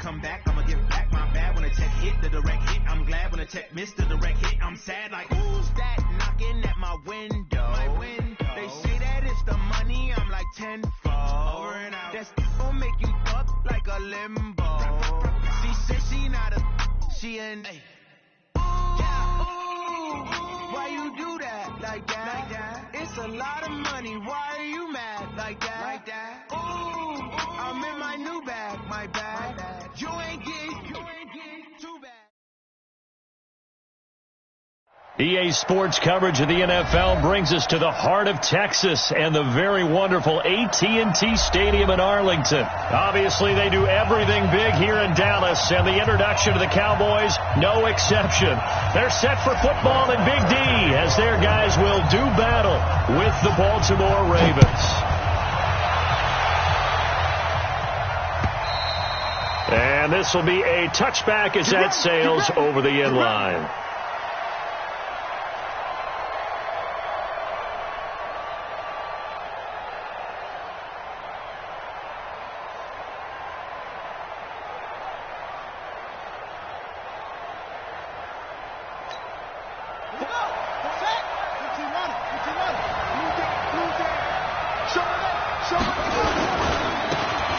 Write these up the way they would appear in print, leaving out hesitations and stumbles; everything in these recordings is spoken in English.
come back, I'ma get back my bad when a tech hit, the direct hit. I'm glad when a tech missed the direct hit. I'm sad like, who's that knocking at my window? They say that it's the money, I'm like tenfold. Over and out. That's gon' make you up like a limbo. She said she not a, she an A. Why you do that like that? It's a lot of money, why are you mad like that? Ooh, I'm in my new bag, my bag. You ain't getting too bad. EA Sports coverage of the NFL brings us to the heart of Texas and the very wonderful AT&T Stadium in Arlington. Obviously, they do everything big here in Dallas, and the introduction to the Cowboys, no exception. They're set for football in Big D as their guys will do battle with the Baltimore Ravens. And this will be a touchback as that sails over the end line.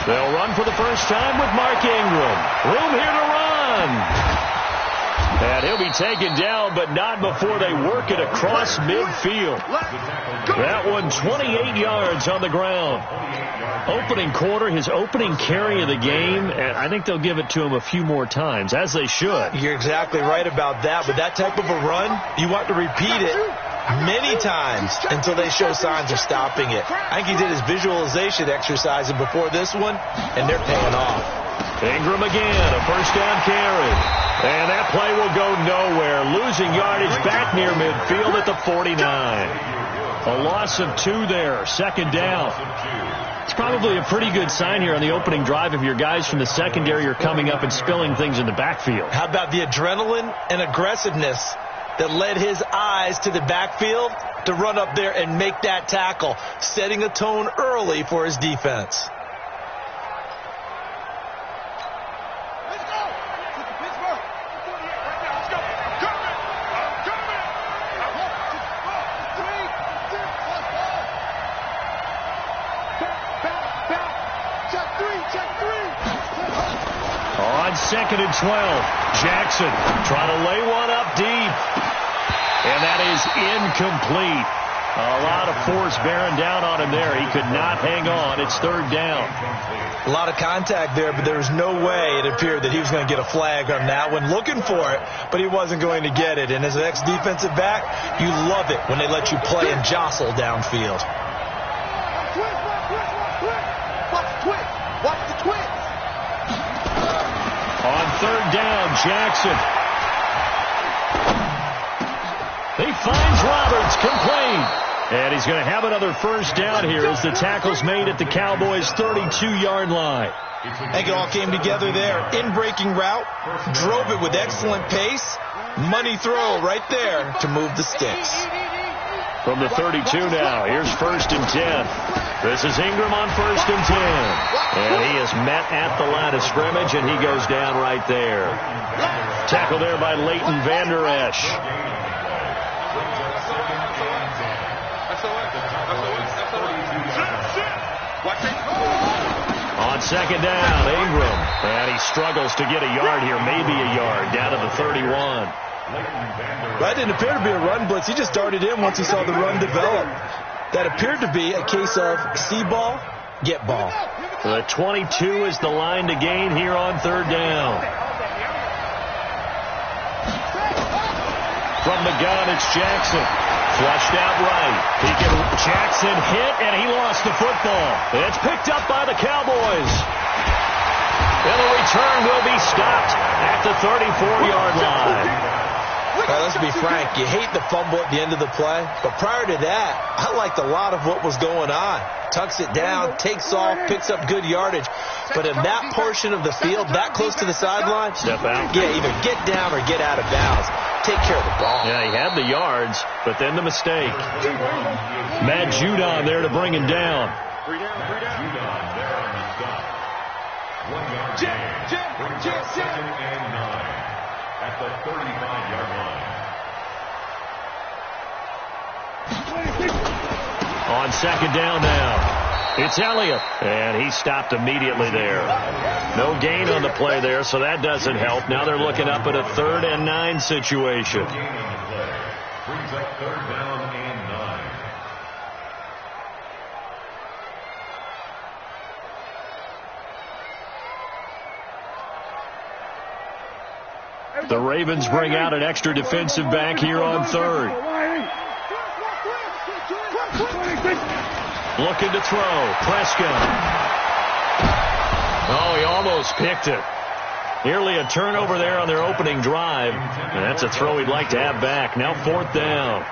They'll run for the first time with Mark Ingram. Room here to run. And he'll be taken down, but not before they work it across midfield. That one 28 yards on the ground. Opening quarter, his opening carry of the game, and I think they'll give it to him a few more times, as they should. You're exactly right about that. With that type of a run, you want to repeat it many times until they show signs of stopping it. I think he did his visualization exercise before this one, and they're paying off. Ingram again, a first down carry. And that play will go nowhere. Losing yardage back near midfield at the 49. A loss of 2 there, second down. It's probably a pretty good sign here on the opening drive if your guys from the secondary are coming up and spilling things in the backfield. How about the adrenaline and aggressiveness that led his eyes to the backfield to run up there and make that tackle, setting a tone early for his defense. Let's go! Pittsburgh! Let's go! Check three! On 2nd and 12, Jackson trying to lay one up deep. And that is incomplete. A lot of force bearing down on him there. He could not hang on. It's 3rd down. A lot of contact there, but there was no way it appeared that he was going to get a flag on that one. Looking for it, but he wasn't going to get it. And as an ex-defensive back, you love it when they let you play and jostle downfield. Watch the twins. On 3rd down, Jackson. He finds Roberts, complete. And he's going to have another first down here as the tackle's made at the Cowboys' 32-yard line. I think it all came together there. In-breaking route, drove it with excellent pace. Money throw right there to move the sticks. From the 32 now, here's 1st and 10. This is Ingram on 1st and 10. And he is met at the line of scrimmage, and he goes down right there. Tackle there by Leighton Vander Esch. On 2nd down, Ingram. And he struggles to get a yard here, maybe a yard, down to the 31. That didn't appear to be a run blitz. He just darted in once he saw the run develop. That appeared to be a case of see ball, get ball. The 22 is the line to gain here on 3rd down. From the gun, it's Jackson. Flushed out right. Jackson hit, and he lost the football. It's picked up by the Cowboys. And the return will be stopped at the 34-yard line. Let's be frank, you hate the fumble at the end of the play, but prior to that, I liked a lot of what was going on. Tucks it down, takes off, picks up good yardage, but in that portion of the field, that close to the sideline, step out. Yeah, either get down or get out of bounds. Take care of the ball. Yeah, he had the yards, but then the mistake. Matt Judon there to bring him down. Jim. Second and 9 at the 35-yard line. On second down now. It's Elliott, and he stopped immediately there. No gain on the play there, so that doesn't help. Now they're looking up at a 3rd and 9 situation. No gain on the play. Brings up 3rd down and 9. The Ravens bring out an extra defensive back here on 3rd. Looking to throw. Prescott. Oh, he almost picked it. Nearly a turnover there on their opening drive. And that's a throw he'd like to have back. Now 4th down.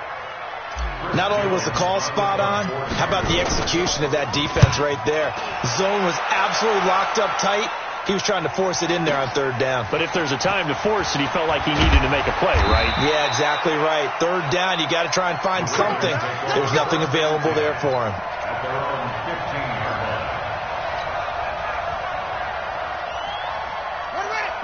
Not only was the call spot on, how about the execution of that defense right there? Zone was absolutely locked up tight. He was trying to force it in there on 3rd down. But if there's a time to force it, he felt like he needed to make a play, right? Yeah, exactly right. 3rd down, you got to try and find something. There's nothing available there for him. At their own 15-yard line.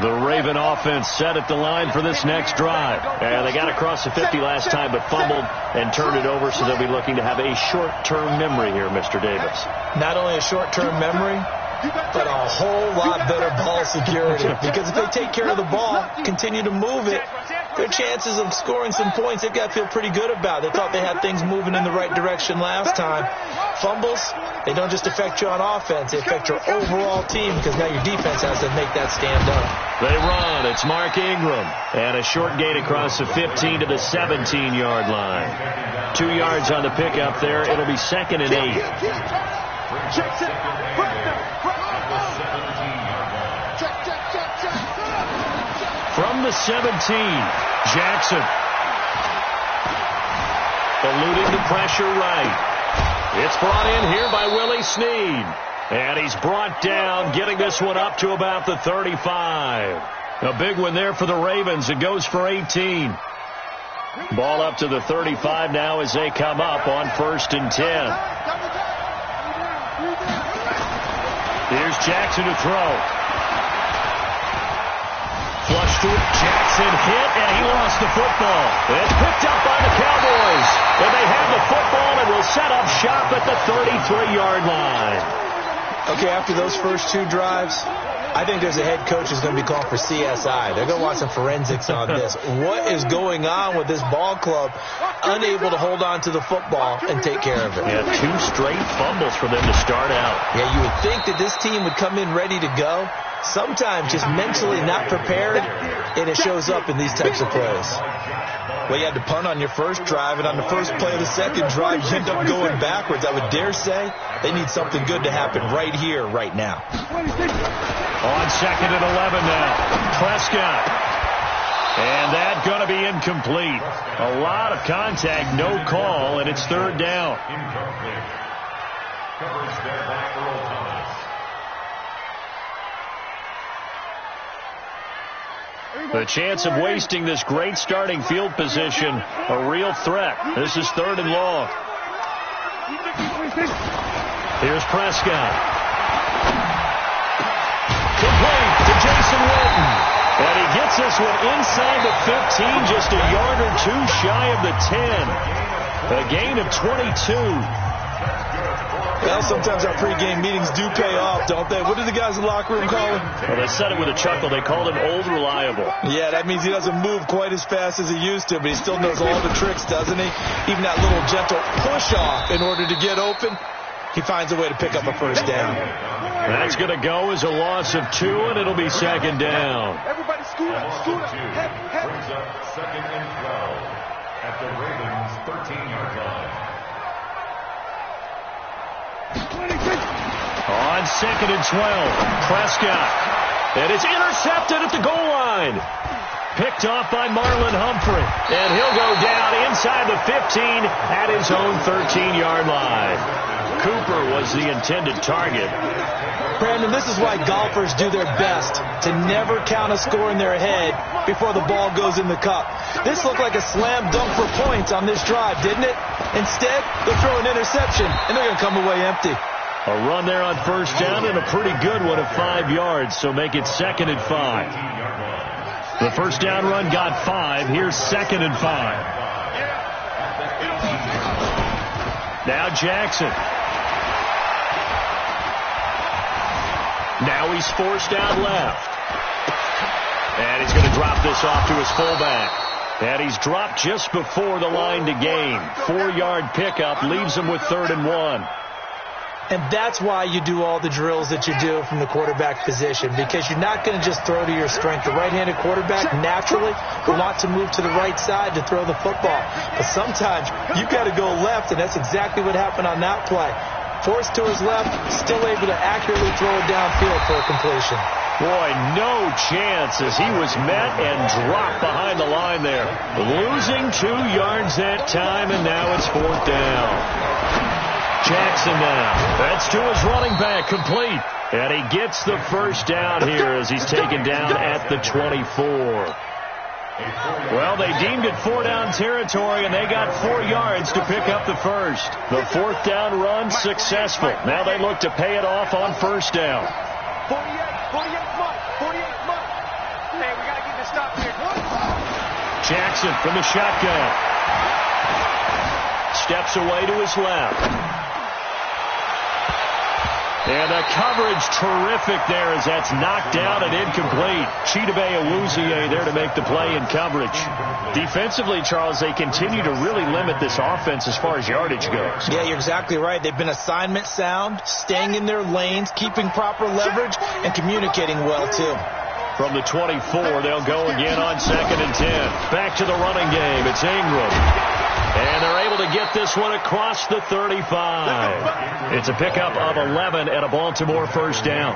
The Raven offense set at the line for this next drive. And they got across the 50 last time, but fumbled and turned it over, so they'll be looking to have a short-term memory here, Mr. Davis. Not only a short-term memory, but a whole lot better ball security. Because if they take care of the ball, continue to move it, their chances of scoring some points, they've got to feel pretty good about. They thought they had things moving in the right direction last time. Fumbles, they don't just affect you on offense, they affect your overall team, because now your defense has to make that stand up. They run. It's Mark Ingram. And a short gain across the 15 to the 17-yard line. 2 yards on the pickup there. It'll be 2nd and 8. From the 17, Jackson. Eluding the pressure right. It's brought in here by Willie Snead. And he's brought down, getting this one up to about the 35. A big one there for the Ravens. It goes for 18. Ball up to the 35 now as they come up on 1st and 10. Here's Jackson to throw. Flush to it. Jackson hit, and he lost the football. It's picked up by the Cowboys. And they have the football and will set up shop at the 33-yard line. Okay, after those first 2 drives, I think there's a head coach who's going to be calling for CSI. They're going to want some forensics on this. What is going on with this ball club? Unable to hold on to the football and take care of it. Yeah, 2 straight fumbles for them to start out. Yeah, you would think that this team would come in ready to go. Sometimes just mentally not prepared, and it shows up in these types of plays. Well, you had to punt on your first drive, and on the first play of the second drive, you end up going backwards. I would dare say they need something good to happen right here, right now. On 2nd and 11 now. Prescott. And that's going to be incomplete. A lot of contact, no call, and it's 3rd down. Incomplete. Coverage there by Earl Thomas. The chance of wasting this great starting field position, a real threat. This is 3rd and long. Here's Prescott. Complete to Jason Witten. And he gets this one inside the 15, just a yard or 2 shy of the 10. A gain of 22. Well, sometimes our pregame meetings do pay off, don't they? What do the guys in the locker room call him? Well, they said it with a chuckle. They called him Old Reliable. Yeah, that means he doesn't move quite as fast as he used to, but he still knows all the tricks, doesn't he? Even that little gentle push-off in order to get open, he finds a way to pick up a first down. That's going to go as a loss of 2, and it'll be 2nd down. Everybody scoot up, scoot up. Brings up 2nd and 12 at the Ravens' 13-yard line. On 2nd and 12, Prescott. And it's intercepted at the goal line. Picked off by Marlon Humphrey. And he'll go down inside the 15 at his own 13-yard line. Cooper was the intended target. Brandon, this is why golfers do their best to never count a score in their head before the ball goes in the cup. This looked like a slam dunk for points on this drive, didn't it? Instead, they'll throw an interception, and they're going to come away empty. A run there on first down and a pretty good one of 5 yards, so make it 2nd and 5. The first down run got 5. Here's 2nd and 5. Now Jackson. Now he's forced down left. And he's going to drop this off to his fullback. And he's dropped just before the line to gain. 4-yard pickup leaves him with 3rd and 1. And that's why you do all the drills that you do from the quarterback position, because you're not going to just throw to your strength. The right-handed quarterback naturally will want to move to the right side to throw the football. But sometimes you've got to go left, and that's exactly what happened on that play. Forced to his left, still able to accurately throw it downfield for a completion. Boy, no chance as he was met and dropped behind the line there. Losing 2 yards that time, and now it's 4th down. Jackson now. That's to his running back, complete. And he gets the first down here as he's taken down at the 24. Well, they deemed it 4-down territory, and they got 4 yards to pick up the first. The 4th down run successful. Now they look to pay it off on first down. 48 months. Hey, we got to get this stop here. Jackson from the shotgun. Steps away to his left. And the coverage terrific there as that's knocked down and incomplete. Chidobe Awuzie there to make the play in coverage. Defensively, Charles, they continue to really limit this offense as far as yardage goes. Yeah, you're exactly right. They've been assignment sound, staying in their lanes, keeping proper leverage, and communicating well, too. From the 24, they'll go again on 2nd and 10. Back to the running game. It's Ingram. And they're able to get this one across the 35. It's a pickup of 11 and a Baltimore first down.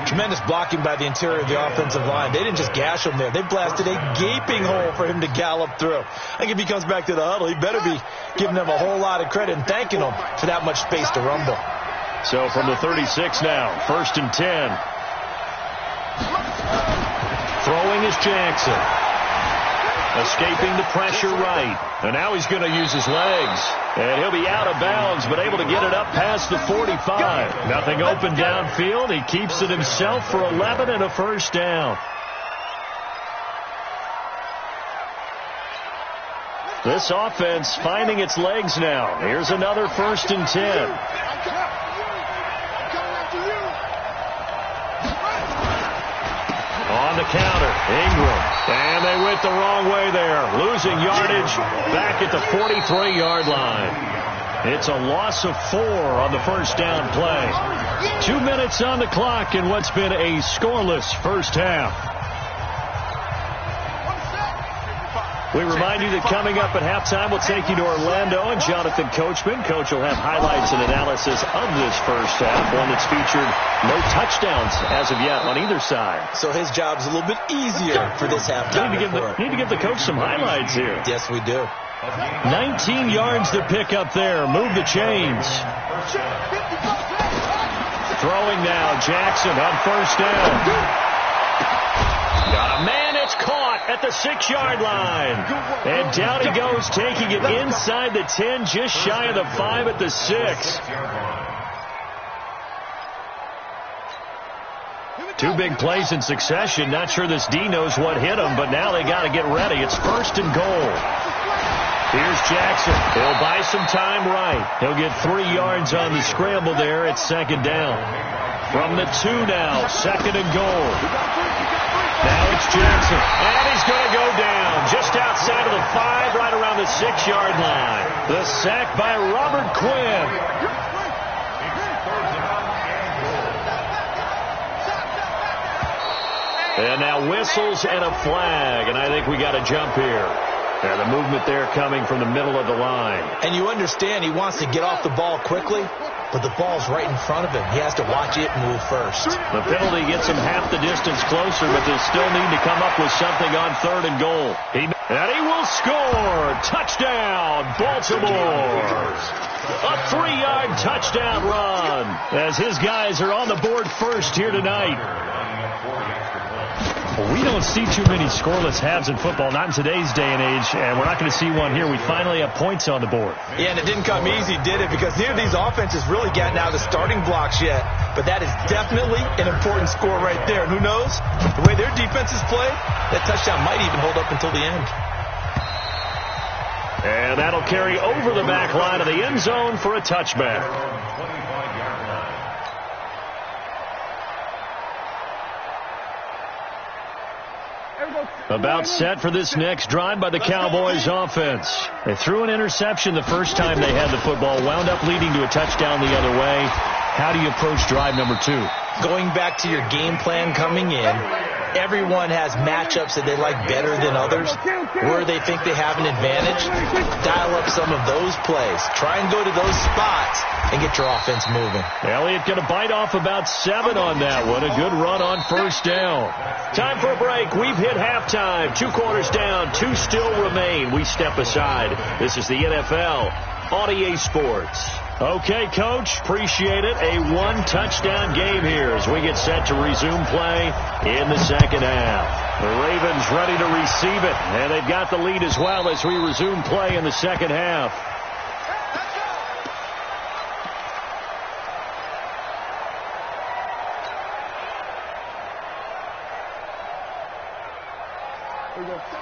Tremendous blocking by the interior of the offensive line. They didn't just gash him there. They blasted a gaping hole for him to gallop through. I think if he comes back to the huddle, he better be giving them a whole lot of credit and thanking them for that much space to rumble. So from the 36 now, 1st and 10. Throwing is Jackson. Escaping the pressure right. And now he's going to use his legs. And he'll be out of bounds, but able to get it up past the 45. Nothing open downfield. He keeps it himself for 11 and a first down. This offense finding its legs now. Here's another 1st and 10. On the counter, Ingram. And they went the wrong way there. Losing yardage back at the 43-yard line. It's a loss of 4 on the first down play. 2 minutes on the clock in what's been a scoreless first half. We remind you that coming up at halftime, we'll take you to Orlando and Jonathan Coachman. Coach will have highlights and analysis of this first half, one that's featured no touchdowns as of yet on either side. So his job's a little bit easier for this halftime. Need to give the coach some highlights here. Yes, we do. 19 yards to pick up there. Move the chains. Throwing now, Jackson on first down. Got a man, it's caught at the 6-yard line. And down he goes, taking it inside the 10, just shy of the 5 at the 6. 2 big plays in succession. Not sure this D knows what hit him, but now they got to get ready. It's 1st and goal. Here's Jackson. He'll buy some time right. He'll get 3 yards on the scramble there at 2nd down. From the 2 now, 2nd and goal. Now it's Jackson, and he's going to go down just outside of the 5, right around the 6-yard line. The sack by Robert Quinn. And now whistles and a flag, and I think we got a jump here. And the movement there coming from the middle of the line. And you understand he wants to get off the ball quickly, but the ball's right in front of him. He has to watch it move first. The penalty gets him half the distance closer, but they still need to come up with something on 3rd and goal. And he will score. Touchdown, Baltimore. A 3-yard touchdown run as his guys are on the board first here tonight. We don't see too many scoreless halves in football, not in today's day and age, and we're not going to see one here. We finally have points on the board. Yeah, and it didn't come easy, did it? Because neither of these offenses really gotten out of the starting blocks yet. But that is definitely an important score right there. And who knows? The way their defenses play, that touchdown might even hold up until the end. And that'll carry over the back line of the end zone for a touchback. About set for this next drive by the Cowboys offense. They threw an interception the first time they had the football, wound up leading to a touchdown the other way. How do you approach drive number 2? Going back to your game plan coming in, everyone has matchups that they like better than others, where they think they have an advantage. Dial up some of those plays. Try and go to those spots and get your offense moving. Elliott going to bite off about 7 on that one. A good run on first down. Time for a break. We've hit halftime. 2 quarters down. 2 still remain. We step aside. This is the NFL on EA Sports. Okay, Coach, appreciate it. A 1-touchdown game here as we get set to resume play in the second half. The Ravens ready to receive it, and they've got the lead as well as we resume play in the second half.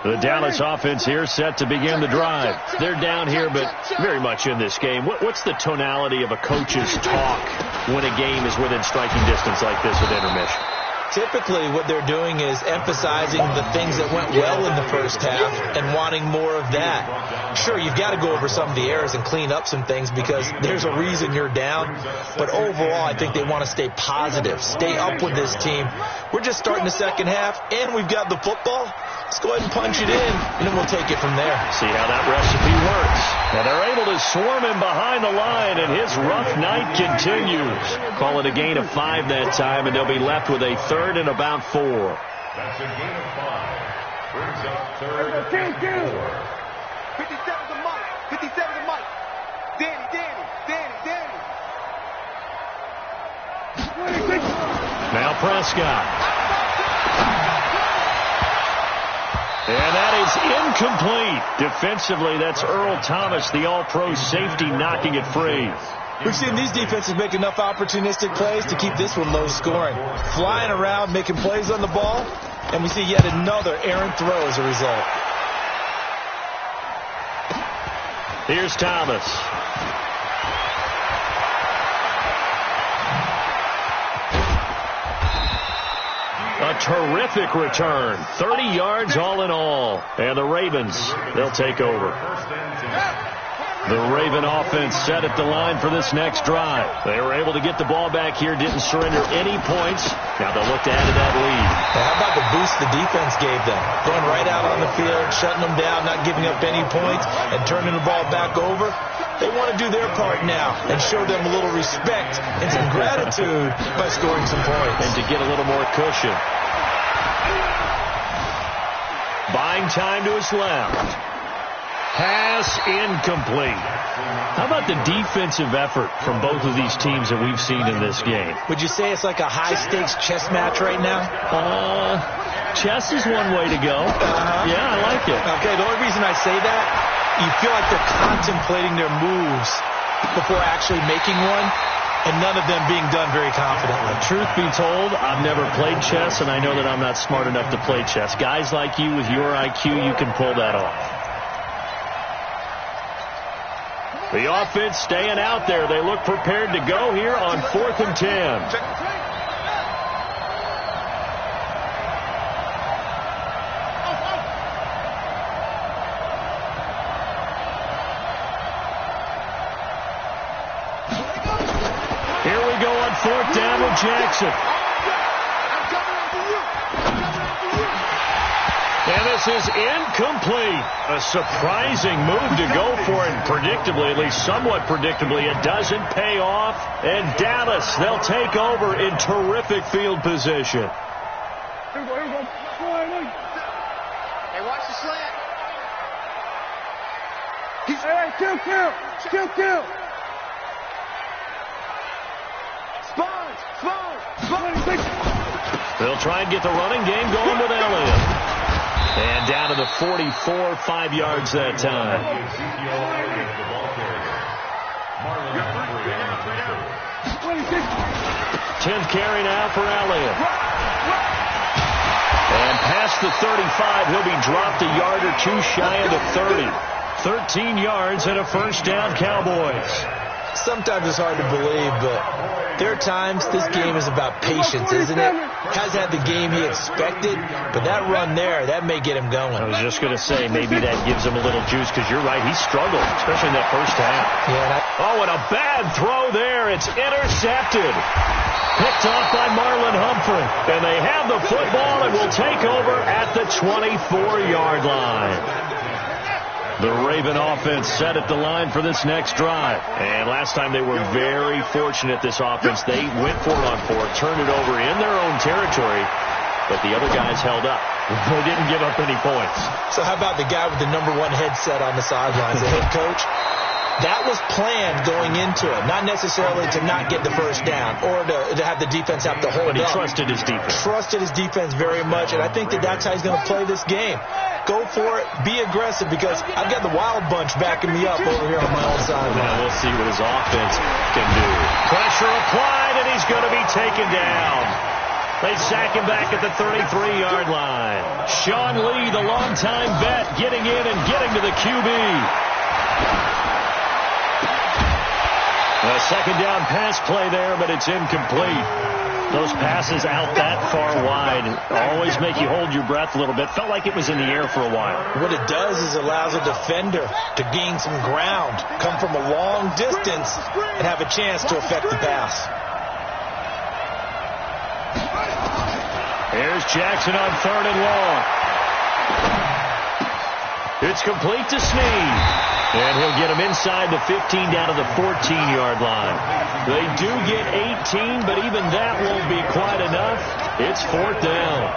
The Dallas offense here set to begin the drive. They're down here, but very much in this game. What's the tonality of a coach's talk when a game is within striking distance like this at intermission? Typically, what they're doing is emphasizing the things that went well in the first half and wanting more of that. Sure, you've got to go over some of the errors and clean up some things because there's a reason you're down. But overall, I think they want to stay positive, stay up with this team. We're just starting the second half, and we've got the football. Let's go ahead and punch it in, and then we'll take it from there. See how that recipe works. And they're able to swarm him behind the line, and his rough night continues. Call it a gain of 5 that time, and they'll be left with a 3rd and about 4. That's a gain of 5. Brings up 3rd and 4. 57 to Mike. 57 to Mike. Danny. Now Prescott. And that is incomplete. Defensively, that's Earl Thomas, the all-pro safety, knocking it free. We've seen these defenses make enough opportunistic plays to keep this one low scoring. Flying around, making plays on the ball, and we see yet another errant throw as a result. Here's Thomas. A terrific return. 30 yards all in all. And the Ravens, they'll take over. The Raven offense set at the line for this next drive. They were able to get the ball back here, didn't surrender any points. Now they'll look to add to that lead. How about the boost the defense gave them? Going right out on the field, shutting them down, not giving up any points, and turning the ball back over. They want to do their part now and show them a little respect and some gratitude by scoring some points. And to get a little more cushion. Buying time to his left. Pass incomplete. How about the defensive effort from both of these teams that we've seen in this game? Would you say it's like a high-stakes chess match right now? Chess is one way to go. Yeah, I like it. Okay, the only reason I say that, you feel like they're contemplating their moves before actually making one, and none of them being done very confidently. Truth be told, I've never played chess, and I know that I'm not smart enough to play chess. Guys like you with your IQ, you can pull that off. The offense staying out there. They look prepared to go here on 4th and 10. Here we go on 4th down with Jackson. And this is incomplete. A surprising move to go for it. Predictably, at least somewhat predictably, it doesn't pay off. And Dallas, they'll take over in terrific field position. Here we go. Hey, watch the slant. Kill. Spawn. They'll try and get the running game going with Elliott. And down to the 44, 5 yards that time. 10th carry now for Elliott. And past the 35, he'll be dropped a yard or two shy of the 30. 13 yards and a first down, Cowboys. Sometimes it's hard to believe, but there are times this game is about patience, isn't it? Has had the game he expected, but that run there, that may get him going. I was just going to say, maybe that gives him a little juice, because you're right, he struggled, especially in that first half. Yeah, and a bad throw there. It's intercepted. Picked off by Marlon Humphrey. And they have the football and will take over at the 24-yard line. The Raven offense set at the line for this next drive. And last time they were very fortunate, this offense. They went for it on 4, turned it over in their own territory, but the other guys held up. They didn't give up any points. So how about the guy with the #1 headset on the sidelines, the head coach? That was planned going into it, not necessarily to not get the first down or to have the defense have to hold up. But he trusted his defense. Trusted his defense very much, and I think that's how he's going to play this game. Go for it. Be aggressive, because I've got the wild bunch backing me up over here on my own side. Now we'll see what his offense can do. Pressure applied, and he's going to be taken down. They sack him back at the 33-yard line. Sean Lee, the longtime vet, getting in and getting to the QB. A second down pass play there, but it's incomplete. Those passes out that far wide always make you hold your breath a little bit. Felt like it was in the air for a while. What it does is allows a defender to gain some ground, come from a long distance, and have a chance to affect the pass. Here's Jackson on 3rd and long. It's complete to Snead. And he'll get him inside the 15 down to the 14-yard line. They do get 18, but even that won't be quite enough. It's 4th down.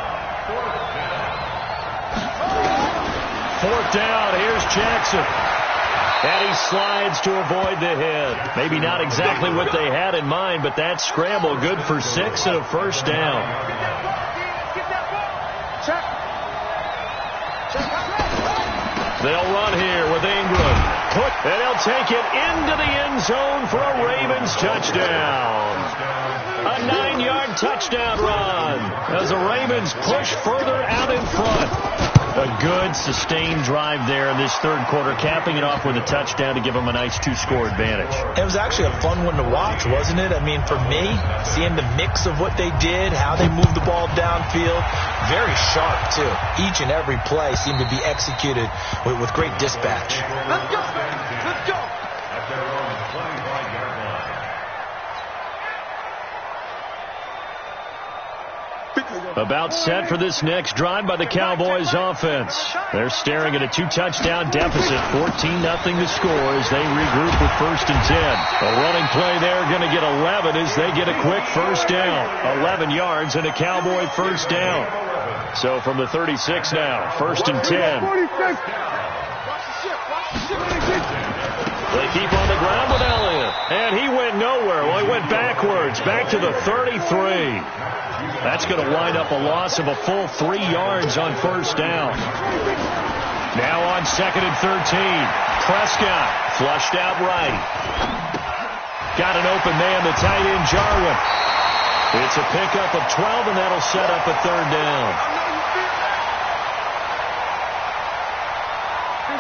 4th down. Here's Jackson. And he slides to avoid the hit. Maybe not exactly what they had in mind, but that scramble good for 6 and a first down. They'll run here with Ingram. And they'll take it into the end zone for a Ravens touchdown. A 9-yard touchdown run as the Ravens push further out in front. A good, sustained drive there in this third quarter, capping it off with a touchdown to give them a nice 2-score advantage. It was actually a fun one to watch, wasn't it? I mean, for me, seeing the mix of what they did, how they moved the ball downfield, very sharp, too. Each and every play seemed to be executed with great dispatch. Let's go, man. Let's go. At their own 25-yard line. About set for this next drive by the Cowboys offense. They're staring at a 2-touchdown deficit, 14-0 to score as they regroup with 1st and 10. A running play there, going to get 11 as they get a quick first down. 11 yards and a Cowboy first down. So from the 36 now, 1st and 10. They keep on the ground with Elliott. And he went nowhere. Well, he went backwards, back to the 33. That's going to wind up a loss of a full 3 yards on first down. Now on 2nd and 13. Prescott flushed out right. Got an open man, the tight end Jarwin. It's a pickup of 12, and that'll set up a 3rd down.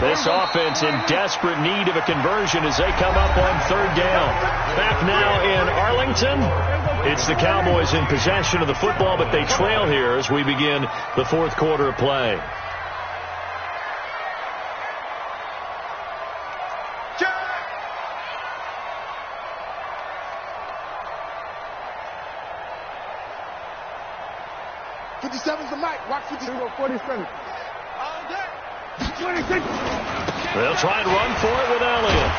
This offense in desperate need of a conversion as they come up on 3rd down. Back now in Arlington. It's the Cowboys in possession of the football, but they trail here as we begin the 4th quarter of play. '57's the mic. Watch 47. All day. 26. They'll try and run for it with Elliott.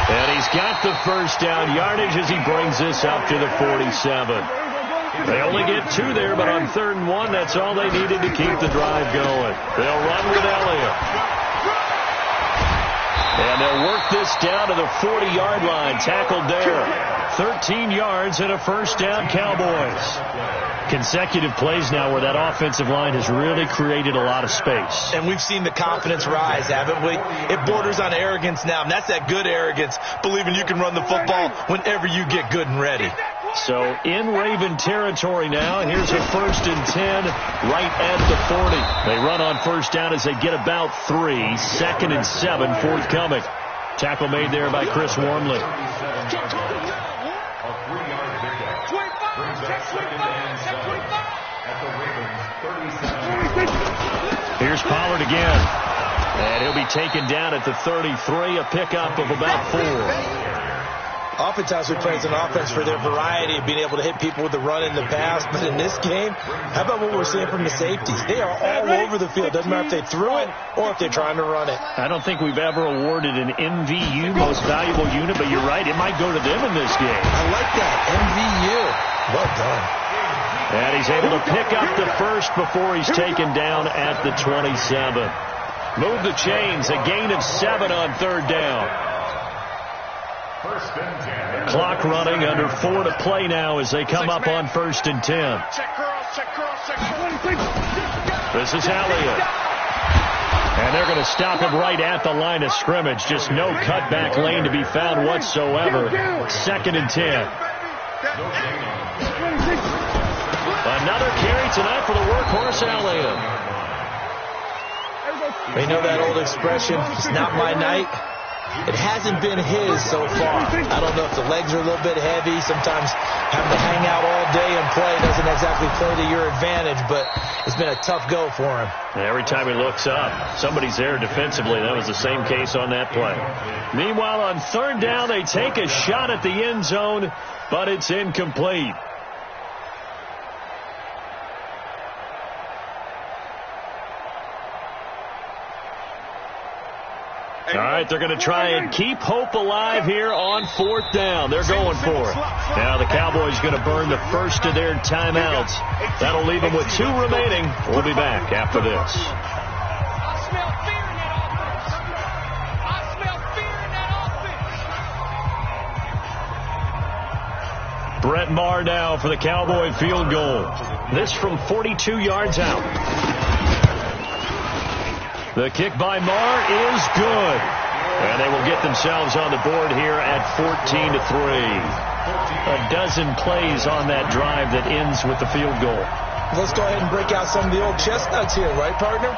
And he's got the first down yardage as he brings this up to the 47. They only get 2 there, but on 3rd and 1, that's all they needed to keep the drive going. They'll run with Elliott. And they'll work this down to the 40-yard line. Tackled there. 13 yards and a first down, Cowboys. Consecutive plays now where that offensive line has really created a lot of space. And we've seen the confidence rise, haven't we? It borders on arrogance now, and that's that good arrogance, believing you can run the football whenever you get good and ready. So in Raven territory now, here's a 1st and 10 right at the 40. They run on first down as they get about 3. 2nd and 7 forthcoming. Tackle made there by Chris Wormley. Here's Pollard again. And he'll be taken down at the 33, a pickup of about 4. Oftentimes we praise an offense for their variety of being able to hit people with the run in the pass. But in this game, how about what we're seeing from the safeties? They are all over the field. Doesn't matter if they threw it or if they're trying to run it. I don't think we've ever awarded an MVU, most valuable unit, but you're right. It might go to them in this game. I like that. MVU. Well done. And he's able to pick up the first before he's taken down at the 27. Move the chains. A gain of 7 on 3rd down. Clock running, under 4 to play now as they come up on 1st and 10. This is Elliott. And they're going to stop him right at the line of scrimmage. Just no cutback lane to be found whatsoever. 2nd and 10. Another carry tonight for the workhorse Elliott. You know that old expression, it's not my night. It hasn't been his so far. I don't know if the legs are a little bit heavy. Sometimes having to hang out all day and play doesn't exactly play to your advantage, but it's been a tough go for him. And every time he looks up, somebody's there defensively. That was the same case on that play. Meanwhile, on 3rd down, they take a shot at the end zone, but it's incomplete. All right, they're going to try and keep hope alive here on 4th down. They're going for it. Now the Cowboys going to burn the first of their timeouts. That'll leave them with 2 remaining. We'll be back after this. I smell fear in that offense. I smell fear in that offense. Brett Maher now for the Cowboy field goal. This from 42 yards out. The kick by Maher is good. And they will get themselves on the board here at 14-3. A dozen plays on that drive that ends with the field goal. Let's go ahead and break out some of the old chestnuts here, right, partner?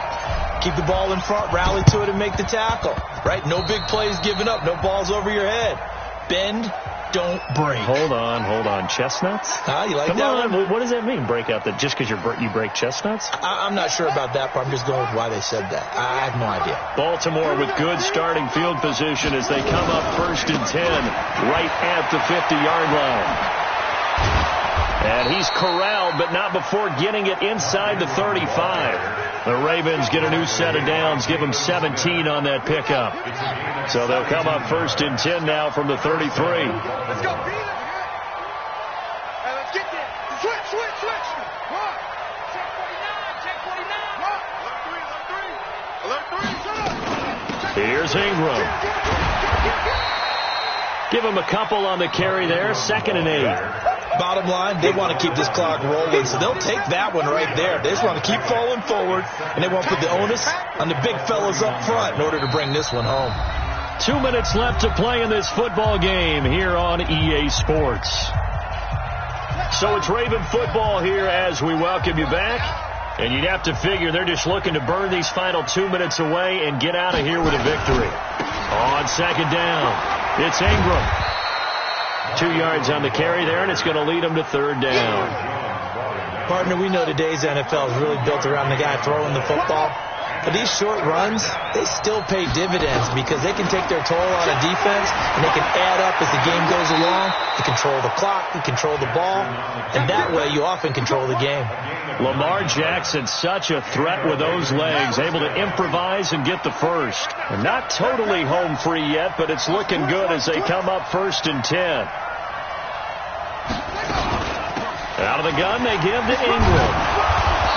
Keep the ball in front, rally to it, and make the tackle. Right? No big plays given up, no balls over your head. Bend, don't break. Hold on. Chestnuts? You like Come that on. one? What does that mean, break out? That just because you break chestnuts? I'm not sure about that part. I'm just going with why they said that. I have no idea. Baltimore with good starting field position as they come up 1st and 10 right at the 50-yard line. And he's corralled, but not before getting it inside the 35. The Ravens get a new set of downs, give them 17 on that pickup. So they'll come up 1st and 10 now from the 33. Let's go, Peter. Hey, let's get there. Switch. Run. Check 49. Check 49. Alert 3. Here's Ingram. Give him a couple on the carry there. 2nd and 8. Bottom line, they want to keep this clock rolling, so they'll take that one right there. They just want to keep falling forward, and they want to put the onus on the big fellas up front in order to bring this one home. 2 minutes left to play in this football game here on EA Sports. So it's Raven football here as we welcome you back. And you'd have to figure they're just looking to burn these final 2 minutes away and get out of here with a victory. On 2nd down, it's Ingram. 2 yards on the carry there, and it's going to lead them to 3rd down. Partner, we know today's NFL is really built around the guy throwing the football. But these short runs, they still pay dividends because they can take their toll on a defense, and they can add up as the game goes along. You control the clock, you control the ball, and that way you often control the game. Lamar Jackson, such a threat with those legs, able to improvise and get the first. Not totally home free yet, but it's looking good as they come up 1st and 10. Out of the gun, they give to Ingram.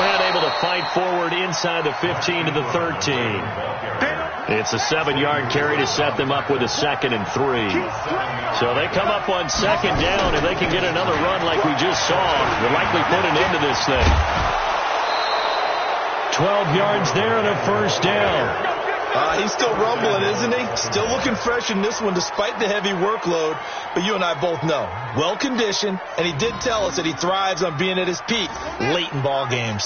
And able to fight forward inside the 15 to the 13. It's a 7-yard carry to set them up with a 2nd and 3. So they come up on 2nd down. If they can get another run like we just saw, they'll likely put an end to this thing. 12 yards there and a 1st down. He's still rumbling, isn't he? Still looking fresh in this one despite the heavy workload. But you and I both know, well-conditioned, and he did tell us that he thrives on being at his peak late in ball games.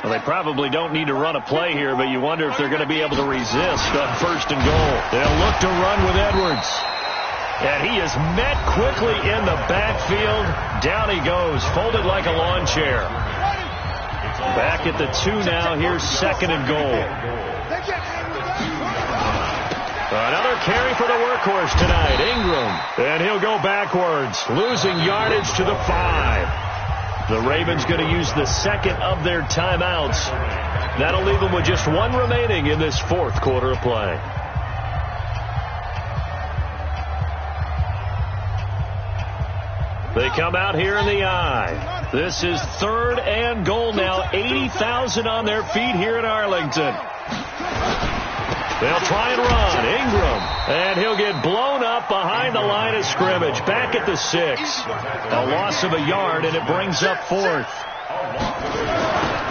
Well, they probably don't need to run a play here, but you wonder if they're going to be able to resist on 1st and goal. They'll look to run with Edwards. And he is met quickly in the backfield. Down he goes, folded like a lawn chair. Back at the 2 now. Here's 2nd and goal. Another carry for the workhorse tonight, Ingram. And he'll go backwards, losing yardage to the 5. The Ravens going to use the 2nd of their timeouts. That'll leave them with just 1 remaining in this 4th quarter of play. They come out here in the I. This is 3rd and goal now. 80,000 on their feet here in Arlington. They'll try and run. Ingram. And he'll get blown up behind the line of scrimmage. Back at the 6. A loss of a yard, and it brings up 4th.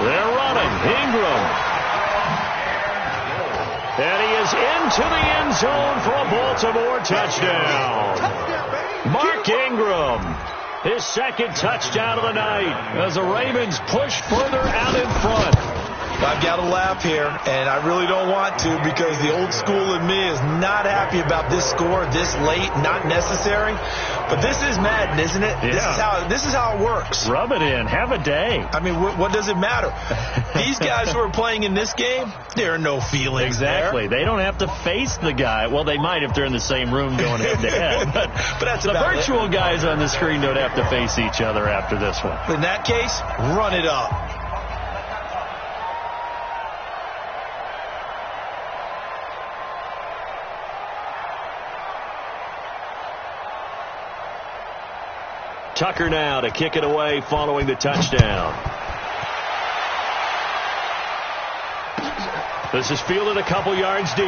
They're running. Ingram. And he is into the end zone for a Baltimore touchdown. Mark Ingram. His 2nd touchdown of the night as the Ravens push further out in front. I've got to laugh here, and I really don't want to because the old school in me is not happy about this score this late, not necessary. But this is Madden, isn't it? Yeah. This is how it works. Rub it in. Have a day. I mean, what does it matter? These guys who are playing in this game, there are no feelings. Exactly. There. They don't have to face the guy. Well, they might if they're in the same room going head-to-head. But that's the virtual guys on the screen don't have to face each other after this one. In that case, run it up. Tucker now to kick it away following the touchdown. This is fielded a couple yards deep.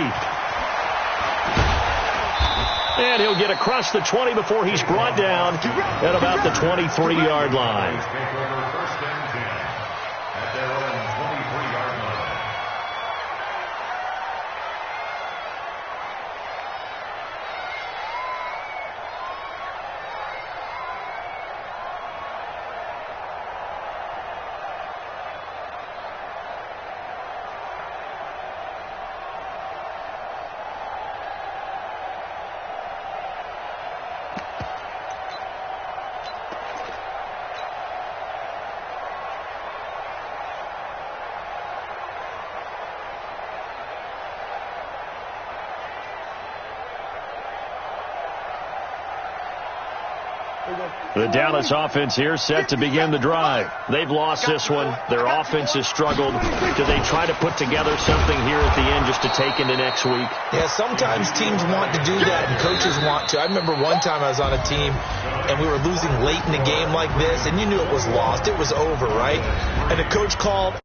And he'll get across the 20 before he's brought down at about the 23-yard line. The Dallas offense here set to begin the drive. They've lost this one. Their offense has struggled. Do they try to put together something here at the end just to take into next week? Yeah, sometimes teams want to do that and coaches want to. I remember one time I was on a team and we were losing late in the game like this, and you knew it was lost. It was over, right? And the coach called